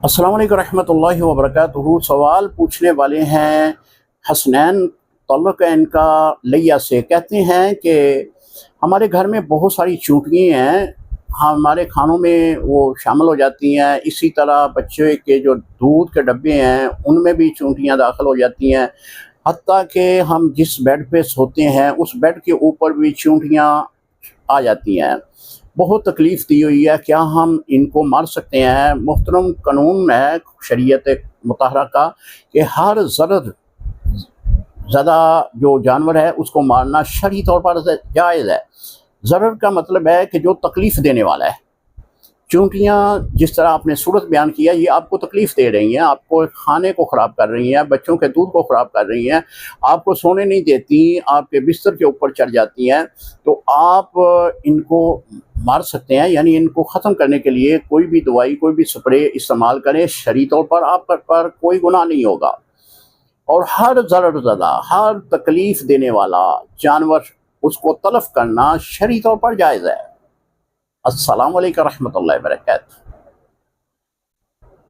अस्सलाम वालेकुम रहमतुल्लाहि व बरकातुहू। सवाल पूछने वाले हैं हसनैन ताल्लुक़ है इनका लिया से। कहते हैं कि हमारे घर में बहुत सारी चूंटियाँ हैं, हमारे खानों में वो शामिल हो जाती हैं। इसी तरह बच्चे के जो दूध के डब्बे हैं उनमें भी चूंटियाँ दाखिल हो जाती हैं। हत्ता कि हम जिस बेड पे सोते हैं उस बेड के ऊपर भी चूंटियाँ आ जाती हैं। बहुत तकलीफ़ दी हुई है, क्या हम इनको मार सकते हैं? मुहतरम कानून है शरीयत मुतहरा का कि हर ज़रर ज़दा जो जानवर है उसको मारना शरई तौर पर जायज़ है। ज़रर का मतलब है कि जो तकलीफ़ देने वाला है। चूंटियाँ जिस तरह आपने सूरत बयान किया, ये आपको तकलीफ़ दे रही हैं, आपको खाने को ख़राब कर रही हैं, बच्चों के दूध को ख़राब कर रही हैं, आपको सोने नहीं देती, आपके बिस्तर के ऊपर चढ़ जाती हैं। तो आप इनको मार सकते हैं, यानी इनको ख़त्म करने के लिए कोई भी दवाई, कोई भी स्प्रे इस्तेमाल करें, शरई तौर पर आप पर कोई गुनाह नहीं होगा। और हर ज़रर ज़दा, हर तकलीफ़ देने वाला जानवर उसको तलफ़ करना शरई तौर पर जायज़ है। अस्सलाम वालेकुम रहमतुल्लाहि व बरकातहू।